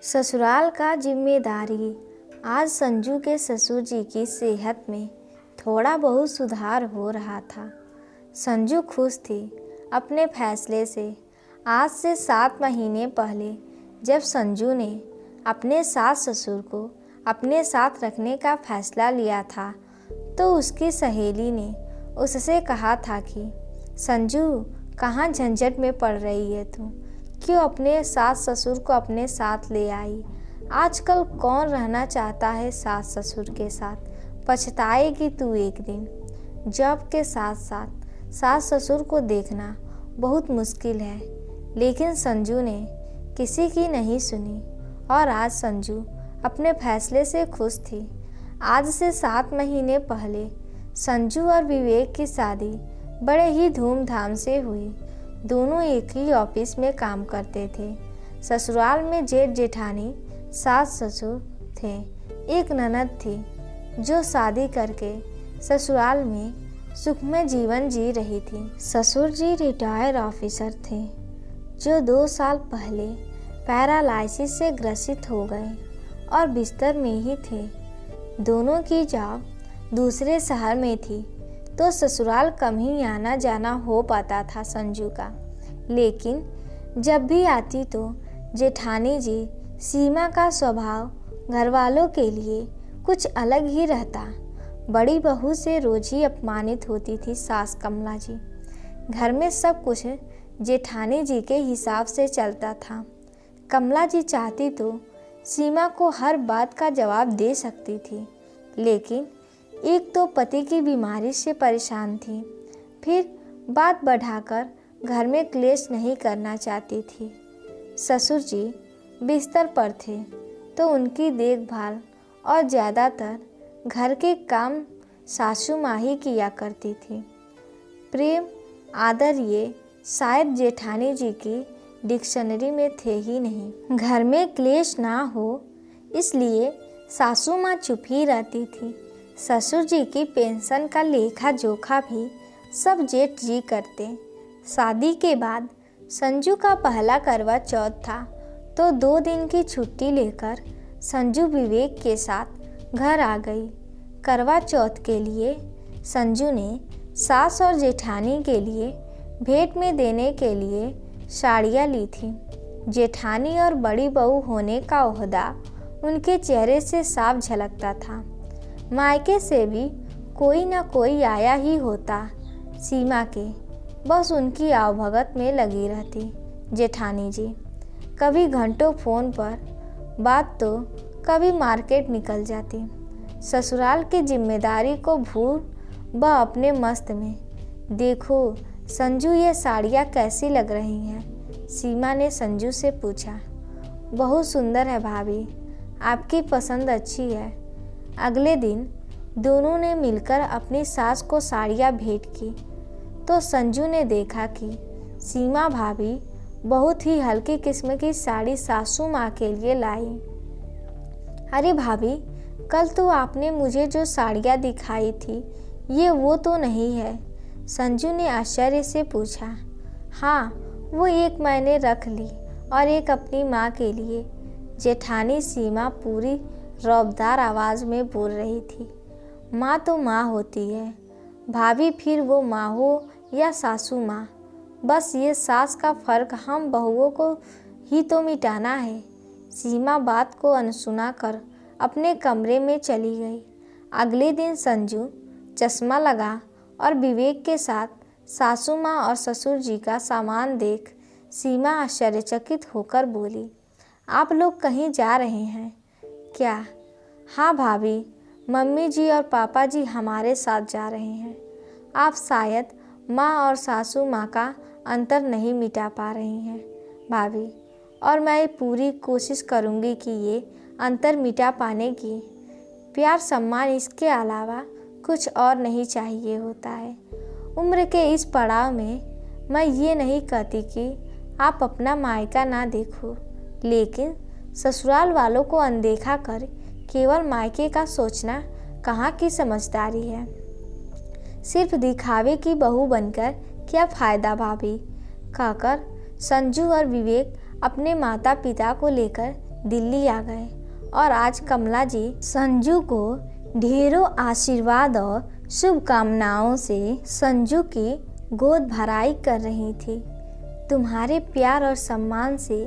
ससुराल का जिम्मेदारी। आज संजू के ससुर जी की सेहत में थोड़ा बहुत सुधार हो रहा था। संजू खुश थी अपने फैसले से। आज से 7 महीने पहले जब संजू ने अपने सास ससुर को अपने साथ रखने का फैसला लिया था तो उसकी सहेली ने उससे कहा था कि संजू, कहाँ झंझट में पड़ रही है तू, क्यों अपने सास ससुर को अपने साथ ले आई। आजकल कौन रहना चाहता है सास ससुर के साथ, पछताएगी तू एक दिन। जॉब के साथ साथ सास ससुर को देखना बहुत मुश्किल है। लेकिन संजू ने किसी की नहीं सुनी और आज संजू अपने फैसले से खुश थी। आज से 7 महीने पहले संजू और विवेक की शादी बड़े ही धूमधाम से हुई। दोनों एक ही ऑफिस में काम करते थे। ससुराल में जेठ जेठानी सास ससुर थे। एक ननद थी जो शादी करके ससुराल में सुखमय जीवन जी रही थी। ससुर जी रिटायर ऑफिसर थे जो 2 साल पहले पैरालाइसिस से ग्रसित हो गए और बिस्तर में ही थे। दोनों की जॉब दूसरे शहर में थी तो ससुराल कम ही आना जाना हो पाता था संजू का। लेकिन जब भी आती तो जेठानी जी सीमा का स्वभाव घर वालों के लिए कुछ अलग ही रहता। बड़ी बहू से रोज ही अपमानित होती थी सास कमला जी। घर में सब कुछ जेठानी जी के हिसाब से चलता था। कमला जी चाहती तो सीमा को हर बात का जवाब दे सकती थी, लेकिन एक तो पति की बीमारी से परेशान थी, फिर बात बढ़ाकर घर में क्लेश नहीं करना चाहती थी। ससुर जी बिस्तर पर थे तो उनकी देखभाल और ज़्यादातर घर के काम सासू माँ ही किया करती थी। प्रेम आदर ये शायद जेठानी जी की डिक्शनरी में थे ही नहीं। घर में क्लेश ना हो इसलिए सासू माँ चुप ही रहती थी। ससुर जी की पेंशन का लेखा जोखा भी सब जेठ जी करते। शादी के बाद संजू का पहला करवा चौथ था तो 2 दिन की छुट्टी लेकर संजू विवेक के साथ घर आ गई। करवा चौथ के लिए संजू ने सास और जेठानी के लिए भेंट में देने के लिए साड़ियाँ ली थी। जेठानी और बड़ी बहू होने का ओहदा उनके चेहरे से साफ झलकता था। मायके से भी कोई ना कोई आया ही होता। सीमा के बस उनकी आवभगत में लगी रहती जेठानी जी। कभी घंटों फ़ोन पर बात तो कभी मार्केट निकल जाती। ससुराल की जिम्मेदारी को भूल वह अपने मस्त में। देखो संजू, ये साड़ियाँ कैसी लग रही हैं? सीमा ने संजू से पूछा। बहुत सुंदर है भाभी, आपकी पसंद अच्छी है। अगले दिन दोनों ने मिलकर अपनी सास को साड़ियाँ भेंट की तो संजू ने देखा कि सीमा भाभी बहुत ही हल्की किस्म की साड़ी सासू माँ के लिए लाई। अरे भाभी, कल तो आपने मुझे जो साड़ियाँ दिखाई थी ये वो तो नहीं है? संजू ने आश्चर्य से पूछा। हाँ, वो एक मैंने रख ली और एक अपनी माँ के लिए। जेठानी सीमा पूरी रौबदार आवाज़ में बोल रही थी। माँ तो माँ होती है भाभी, फिर वो माँ हो या सासू माँ, बस ये सास का फ़र्क हम बहुओं को ही तो मिटाना है। सीमा बात को अनसुना कर अपने कमरे में चली गई। अगले दिन संजू चश्मा लगा और विवेक के साथ सासू माँ और ससुर जी का सामान देख सीमा आश्चर्यचकित होकर बोली, आप लोग कहीं जा रहे हैं क्या? हाँ भाभी, मम्मी जी और पापा जी हमारे साथ जा रहे हैं। आप शायद माँ और सासू माँ का अंतर नहीं मिटा पा रही हैं भाभी, और मैं पूरी कोशिश करूँगी कि ये अंतर मिटा पाने की। प्यार सम्मान इसके अलावा कुछ और नहीं चाहिए होता है। उम्र के इस पड़ाव में मैं ये नहीं कहती कि आप अपना मायका ना देखो, लेकिन ससुराल वालों को अनदेखा कर केवल मायके का सोचना कहाँ की समझदारी है। सिर्फ दिखावे की बहू बनकर क्या फ़ायदा भाभी, कहकर संजू और विवेक अपने माता पिता को लेकर दिल्ली आ गए और आज कमला जी संजू को ढेरों आशीर्वाद और शुभकामनाओं से संजू की गोद भराई कर रही थी। तुम्हारे प्यार और सम्मान से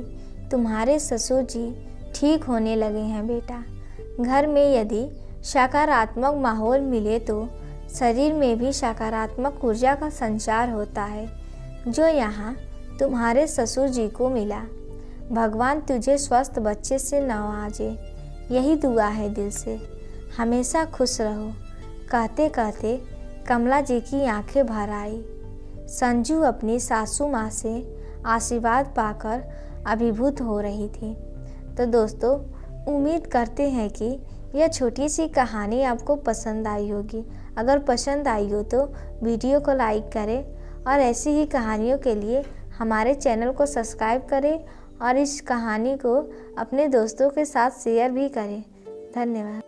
तुम्हारे ससुर जी ठीक होने लगे हैं बेटा। घर में यदि सकारात्मक माहौल मिले तो शरीर में भी सकारात्मक ऊर्जा का संचार होता है, जो यहाँ तुम्हारे ससुर जी को मिला। भगवान तुझे स्वस्थ बच्चे से नवाजे, यही दुआ है दिल से। हमेशा खुश रहो। कहते कहते कमला जी की आंखें भर आई। संजू अपनी सासू माँ से आशीर्वाद पाकर अभिभूत हो रही थी। तो दोस्तों, उम्मीद करते हैं कि यह छोटी सी कहानी आपको पसंद आई होगी। अगर पसंद आई हो तो वीडियो को लाइक करें और ऐसी ही कहानियों के लिए हमारे चैनल को सब्सक्राइब करें और इस कहानी को अपने दोस्तों के साथ शेयर भी करें। धन्यवाद।